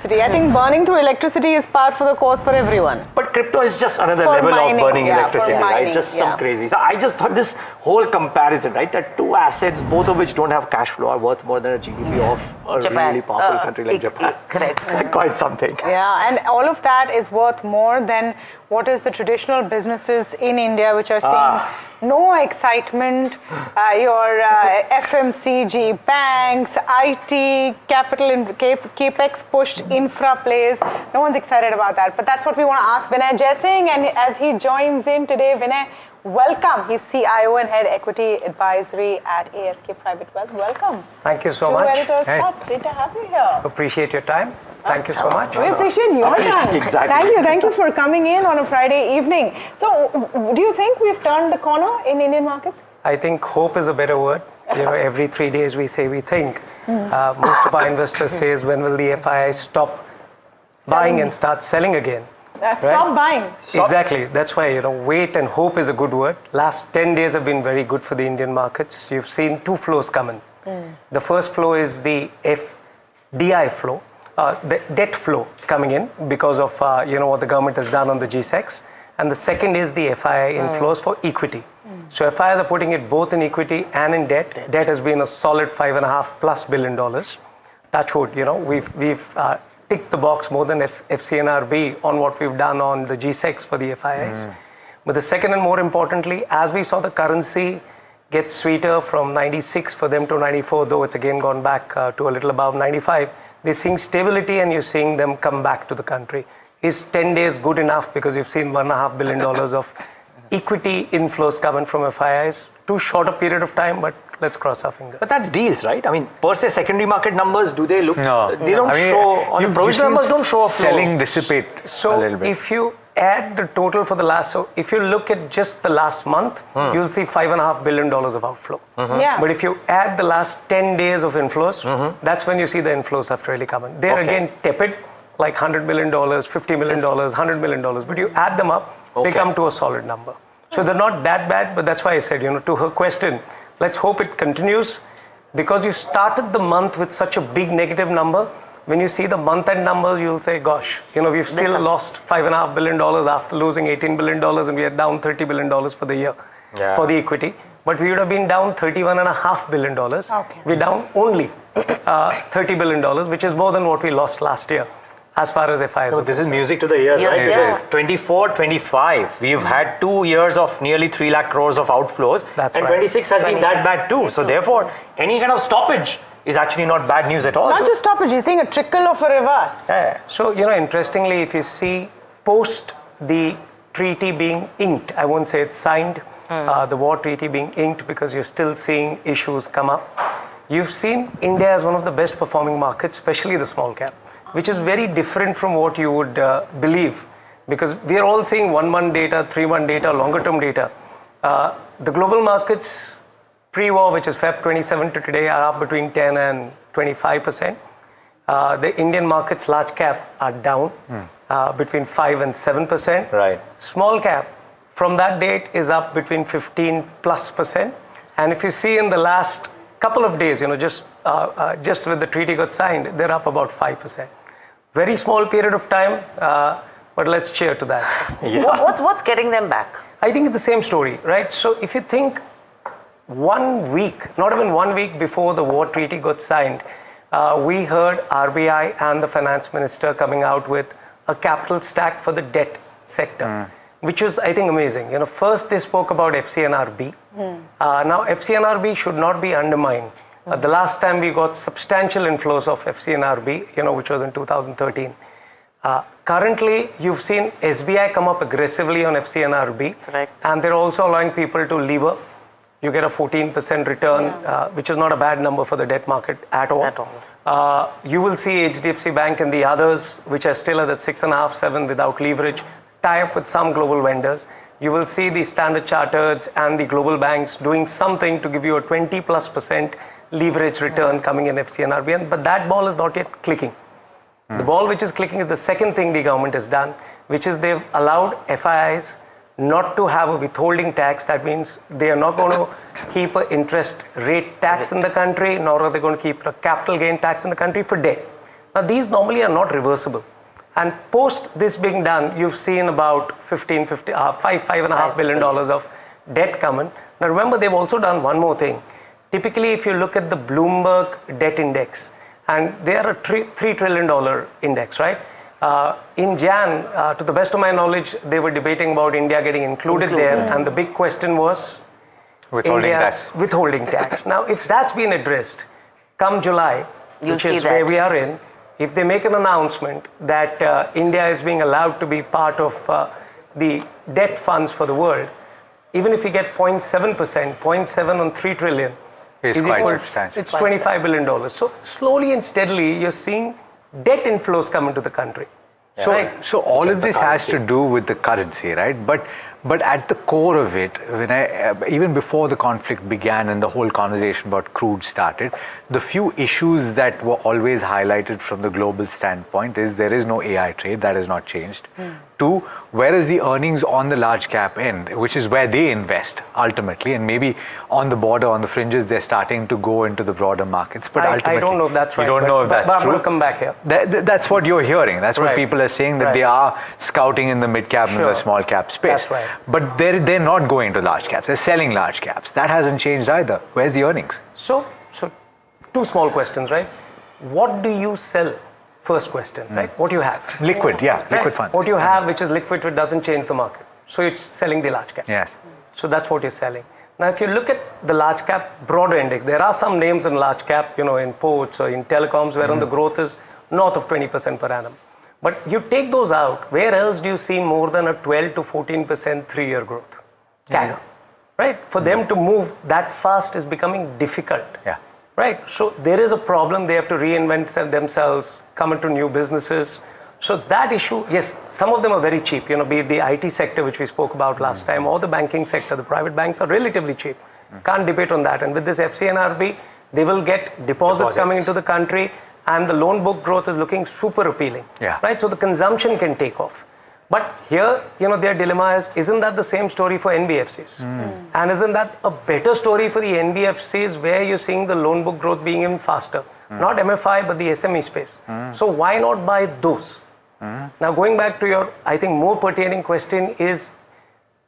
electricity. I think burning through electricity is par for the course for everyone. But crypto is just another level of burning electricity, right? Just some crazy. So I just thought this whole comparison, right? That two assets, both of which don't have cash flow, are worth more than a GDP of a really powerful country like Japan. Correct. Quite something. Yeah, and all of that is worth more than what is the traditional businesses in India, which are seeing no excitement. Your FMCG, banks, IT, capital, capex pushed infra plays. No one's excited about that. But that's what we want to ask Vinay Jaising. And as he joins in today, Vinay, welcome. He's CIO and Head Equity Advisory at ASK Private Wealth. Welcome. Thank you so much. Editors Club. Great to have you here. Appreciate your time. Thank you so much. We appreciate your time. Exactly. Thank you for coming in on a Friday evening. So, do you think we've turned the corner in Indian markets? I think hope is a better word. Every 3 days we say we think. Most of our investors says, when will the FII stop buying and start selling again? Stop buying. Exactly. That's why, wait and hope is a good word. Last 10 days have been very good for the Indian markets. You've seen two flows come in. The first flow is the FDI flow. The debt flow coming in because of what the government has done on the G-Secs, and the second is the FII inflows for equity. So FIIs are putting it both in equity and in debt. Debt has been a solid $5.5+ billion. Touch wood, we've ticked the box more than FCNRB on what we've done on the G-Secs for the FIIs. But the second and more importantly, as we saw the currency get sweeter from 96 for them to 94, though it's again gone back to a little above 95. They're seeing stability and you're seeing them come back to the country. Is 10 days good enough? Because you've seen $1.5 billion of equity inflows coming from FIIs. Too short a period of time, but let's cross our fingers. But that's deals, right? I mean, per se, secondary market numbers, do they look? No. They don't show, on the provisional numbers don't show a flow. Selling dissipate a little bit. If you add the total for the last, so if you look at just the last month, you'll see $5.5 billion of outflow. Yeah. But if you add the last 10 days of inflows, that's when you see the inflows have really come in. They're again tepid, like $100 million, $50 million, $100 million. But you add them up, they come to a solid number. So they're not that bad, but that's why I said, to her question, let's hope it continues. Because you started the month with such a big negative number, when you see the month-end numbers, you'll say, gosh, we've still lost $5.5 billion after losing $18 billion, and we are down $30 billion for the year for the equity. But we would have been down $31.5 billion. We're down only $30 billion, which is more than what we lost last year, as far as FIs. So this is music to the ears, right? Yes. Because 24, 25, we've had 2 years of nearly 3 lakh crores of outflows. That's and right. 26 has been that bad too. So therefore, any kind of stoppage is actually not bad news at all. Not just stoppage, you're seeing a trickle of a reverse. Yeah. So, interestingly, if you see post the treaty being inked, I won't say it's signed, the war treaty being inked, because you're still seeing issues come up. You've seen India as one of the best performing markets, especially the small cap, which is very different from what you would believe, because we are all seeing 1 month data, 3 month data, longer term data. The global markets pre-war, which is Feb 27 to today, are up between 10 and 25%. The Indian markets, large cap, are down between 5 and 7%. Right. Small cap, from that date, is up between 15+%. And if you see in the last couple of days, just when the treaty got signed, they're up about 5%. Very small period of time, but let's cheer to that. What's getting them back? I think it's the same story, right? So if you think 1 week, not even 1 week before the war treaty got signed, we heard RBI and the finance minister coming out with a capital stack for the debt sector, which was, I think, amazing. First they spoke about FCNRB. Now FCNRB should not be undermined. The last time we got substantial inflows of FCNRB, which was in 2013. Currently, you've seen SBI come up aggressively on FCNRB, and they're also allowing people to lever. You get a 14% return, which is not a bad number for the debt market at all. You will see HDFC Bank and the others, which are still at that 6.5, 7 without leverage, tie up with some global vendors. You will see the Standard Chartered and the global banks doing something to give you a 20+% leverage return coming in FCNRB. But that ball is not yet clicking. The ball which is clicking is the second thing the government has done, which is they've allowed FIIs not to have a withholding tax. That means they are not going to keep an interest rate tax in the country, nor are they going to keep a capital gain tax in the country for debt. Now, these normally are not reversible. And post this being done, you've seen about $5.5 billion of debt coming. Now, remember, they've also done one more thing. Typically, if you look at the Bloomberg debt index, and they are a $3 trillion index, right? In Jan, to the best of my knowledge, they were debating about India getting included there, and the big question was withholding tax. Now, if that's been addressed, come July, which is where we are in, if they make an announcement that India is being allowed to be part of the debt funds for the world, even if you get 0.7%, 0.7 on 3 trillion, is quite substantial. It's $25 billion. So slowly and steadily, you're seeing debt inflows come into the country. So all of this has to do with the currency, right? But at the core of it, even before the conflict began and the whole conversation about crude started, the few issues that were always highlighted from the global standpoint is there is no AI trade, that has not changed. Two, where is the earnings on the large cap end, which is where they invest ultimately, and maybe on the border, on the fringes, they're starting to go into the broader markets. But ultimately, I don't know if that's right. You don't know if that's true. But I'm going to come back here. That's what you're hearing. That's what people are saying, that they are scouting in the mid cap and the small cap space. That's right. But they're not going to large caps. They're selling large caps. That hasn't changed either. Where's the earnings? So two small questions, right? What do you sell? First question, right? What you have. Liquid, liquid funds. What you have, which is liquid, which doesn't change the market. So it's selling the large cap. Yes. So that's what you're selling. Now, if you look at the large cap broader index, there are some names in large cap, in ports or in telecoms, wherein the growth is north of 20% per annum. But you take those out, where else do you see more than a 12 to 14% 3-year growth? CAGR, right? For them to move that fast is becoming difficult. Yeah. Right, so there is a problem. They have to reinvent themselves, come into new businesses. So that issue, yes, some of them are very cheap, be it the IT sector, which we spoke about last time, or the banking sector. The private banks are relatively cheap. Can't debate on that. And with this FCNRB, they will get deposits coming into the country, and the loan book growth is looking super appealing. Yeah. Right, so the consumption can take off. But here, their dilemma is, isn't that the same story for NBFCs? And isn't that a better story for the NBFCs where you're seeing the loan book growth being even faster? Not MFI, but the SME space. So why not buy those? Now, going back to your, I think, more pertaining question is,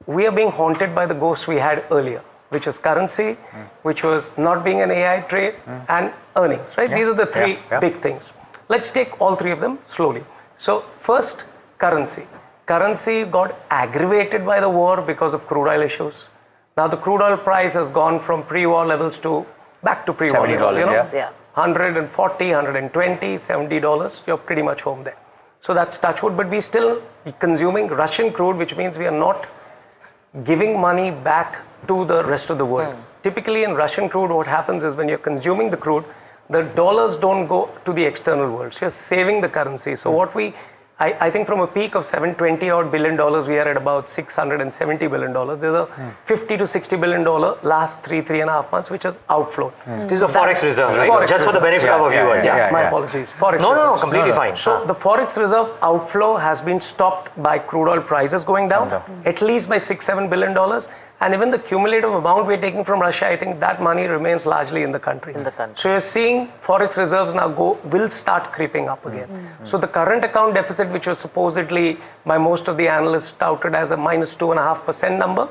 we are being haunted by the ghosts we had earlier, which was currency, which was not being an AI trade, and earnings, right? These are the three big things. Let's take all three of them slowly. So first, currency. Currency got aggravated by the war because of crude oil issues. Now the crude oil price has gone from pre-war levels to back to pre-war levels. $140, $120, $70. You're pretty much home there. So that's touch wood. But we still consuming Russian crude, which means we are not giving money back to the rest of the world. Typically in Russian crude, what happens is when you're consuming the crude, the dollars don't go to the external world. So you're saving the currency. So what I think from a peak of $720 odd billion, we are at about $670 billion. There's a $50 to $60 billion last 3.5 months, which has outflowed. This is a forex reserve, right? Forex just for the benefit of our viewers. My apologies. Forex No, completely fine. So the forex reserve outflow has been stopped by crude oil prices going down, at least by $6-7 billion. And even the cumulative amount we're taking from Russia, I think that money remains largely in the country. So you're seeing forex reserves now will start creeping up again. So the current account deficit, which was supposedly by most of the analysts touted as a minus 2.5% number,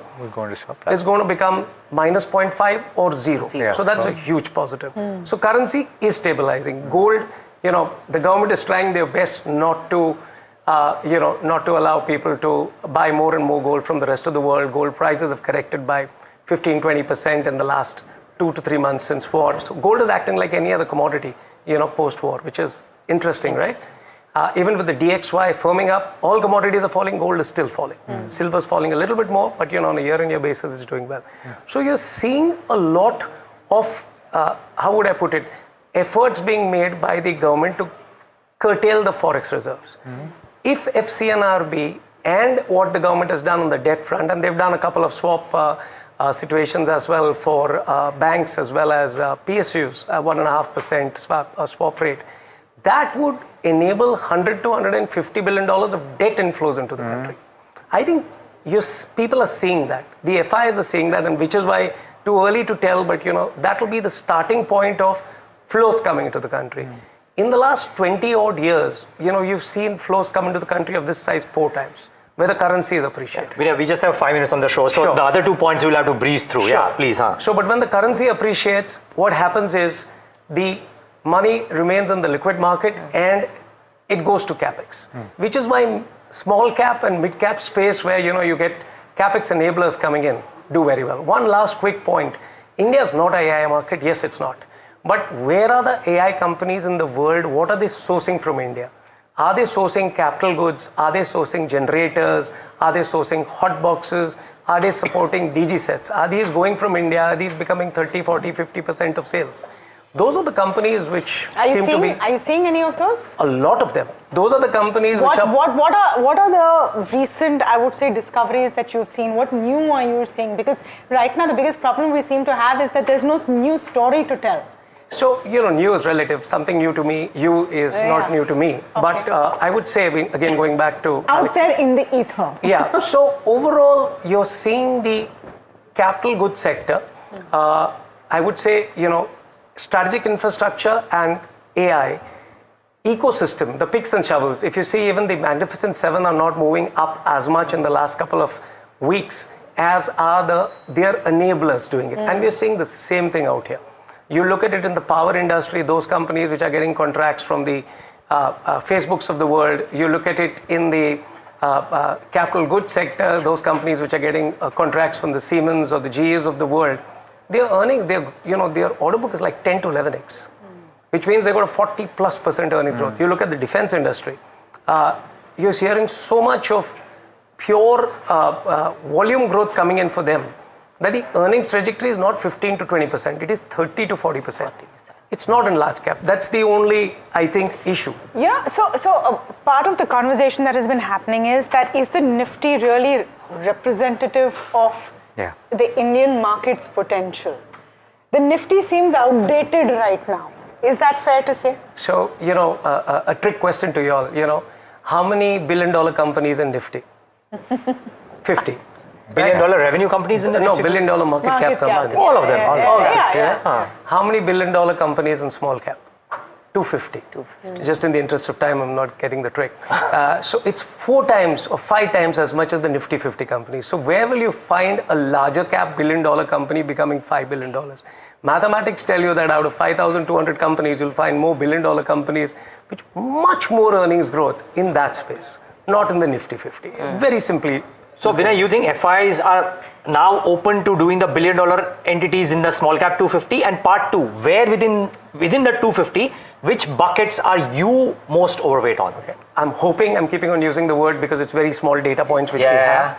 is going to become minus 0.5 or 0. So that's a huge positive. So currency is stabilizing. Gold, the government is trying their best not to allow people to buy more and more gold from the rest of the world. Gold prices have corrected by 15-20% in the last 2 to 3 months since war. So gold is acting like any other commodity, post-war, which is interesting, right? Even with the DXY firming up, all commodities are falling, gold is still falling. Silver is falling a little bit more, but on a year-on-year basis, it's doing well. So you're seeing a lot of, how would I put it, efforts being made by the government to curtail the forex reserves. If FCNRB and what the government has done on the debt front, and they've done a couple of swap situations as well for banks as well as PSUs, 1.5% swap rate, that would enable $100 to $150 billion of debt inflows into the country. I think people are seeing that. The FIs are seeing that, and which is why too early to tell, but that will be the starting point of flows coming into the country. In the last 20 odd years, you've seen flows come into the country of this size 4 times, where the currency is appreciated. We just have 5 minutes on the show, so Sure. the other 2 points we'll have to breeze through. Sure. Yeah, please. So, but when the currency appreciates, what happens is the money remains in the liquid market and it goes to capex, which is why small cap and mid cap space where you get capex enablers coming in do very well. One last quick point: India is not an AI market. Yes, it's not. But where are the AI companies in the world? What are they sourcing from India? Are they sourcing capital goods? Are they sourcing generators? Are they sourcing hot boxes? Are they supporting DG sets? Are these going from India? Are these becoming 30, 40, 50% of sales? Those are the companies which seem to be. Are you seeing any of those? A lot of them. Those are the companies which are. What are the recent, I would say, discoveries that you've seen? What new are you seeing? Because right now the biggest problem we seem to have is that there's no new story to tell. So, new is relative. Something new to me, you is not new to me. Okay. But I would say, again, going back to... Out there in the ether. Yeah. So, overall, you're seeing the capital goods sector. I would say, strategic infrastructure and AI ecosystem, the picks and shovels. If you see, even the Magnificent Seven are not moving up as much in the last couple of weeks as are their enablers doing it. And we're seeing the same thing out here. You look at it in the power industry, those companies which are getting contracts from the Facebooks of the world. You look at it in the capital goods sector, those companies which are getting contracts from the Siemens or the GEs of the world. Their earnings, their order book is like 10 to 11x, which means they've got a 40+% earning growth. You look at the defense industry, you're hearing so much of pure volume growth coming in for them, that the earnings trajectory is not 15 to 20%, it is 30 to 40%. It's not in large cap. That's the only, I think, issue. Yeah, so part of the conversation that has been happening is the Nifty really representative of the Indian market's potential? The Nifty seems outdated right now. Is that fair to say? So, a trick question to you all, how many billion-dollar companies in Nifty? 50. Billion-dollar revenue companies in the No, billion-dollar market cap companies. All of them. All 50. How many billion-dollar companies in small cap? 250. Just in the interest of time, I'm not getting the trick. So it's 4 times or 5 times as much as the Nifty 50 companies. So where will you find a larger cap billion-dollar company becoming $5 billion? Mathematics tell you that out of 5,200 companies, you'll find more billion-dollar companies which much more earnings growth in that space, not in the Nifty 50. Very simply. So Vinay, you think FIs are now open to doing the billion-dollar entities in the small cap 250? And part 2, where within the 250, which buckets are you most overweight on? Okay. I'm keeping on using the word because it's very small data points which we have.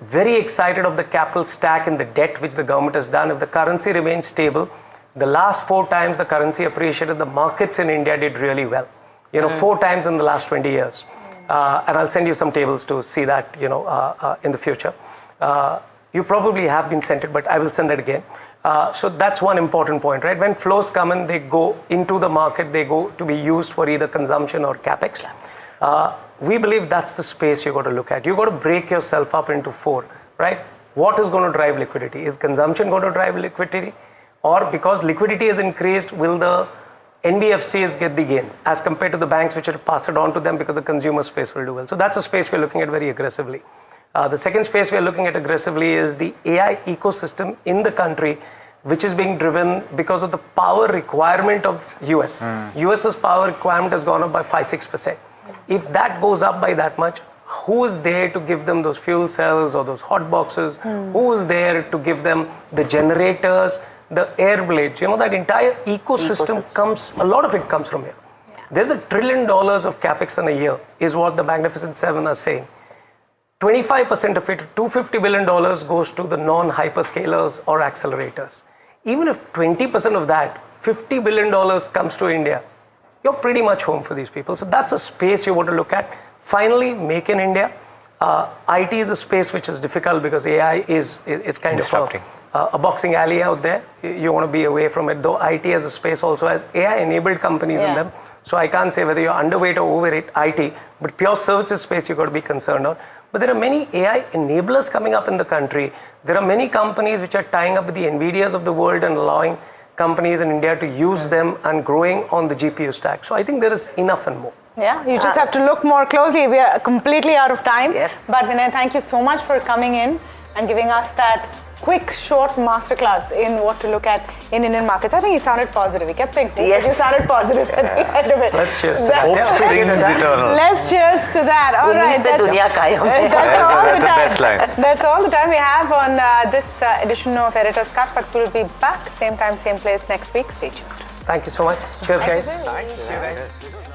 Very excited of the capital stack and the debt which the government has done. If the currency remains stable, the last 4 times the currency appreciated, the markets in India did really well. 4 times in the last 20 years. And I'll send you some tables to see that, in the future. You probably have been sent it, but I will send it again. So that's one important point, right? When flows come in, they go into the market, they go to be used for either consumption or capex. We believe that's the space you've got to look at. You've got to break yourself up into 4, right? What is going to drive liquidity? Is consumption going to drive liquidity? Or because liquidity has increased, will the NBFCs get the gain as compared to the banks which will pass it on to them because the consumer space will do well? So that's a space we're looking at very aggressively. The second space we're looking at aggressively is the AI ecosystem in the country, which is being driven because of the power requirement of US. US's power requirement has gone up by 5-6%. If that goes up by that much, who is there to give them those fuel cells or those hot boxes? Who is there to give them the generators, the air blades? That entire ecosystem comes, a lot of it comes from here. There's $1 trillion of capex in a year is what the Magnificent Seven are saying. 25% of it, $250 billion, goes to the non-hyperscalers or accelerators. Even if 20% of that, $50 billion comes to India, you're pretty much home for these people. So that's a space you want to look at. Finally, make in India. IT is a space which is difficult because AI is kind of a boxing alley out there. You want to be away from it, though IT as a space also has AI-enabled companies in them. So I can't say whether you're underweight or overweight IT, but pure services space you've got to be concerned on. But there are many AI enablers coming up in the country. There are many companies which are tying up with the NVIDIAs of the world and allowing companies in India to use them and growing on the GPU stack. So I think there is enough and more. Yeah, you just have to look more closely. We are completely out of time. Yes. But Vinay, thank you so much for coming in and giving us that quick, short masterclass in what to look at in Indian markets. I think he sounded positive. He kept saying, Yes. You sounded positive at the end of it. Let's cheers to that. Hope springs eternal. Let's cheers to that. All right. Ummeed pe duniya kaayam hai. That's all the That's the time. best line. That's all the time we have on this edition of Editor's Cut. But we'll be back same time, same place next week. Stay tuned. Thank you so much. Cheers, guys. Thank you. Thanks.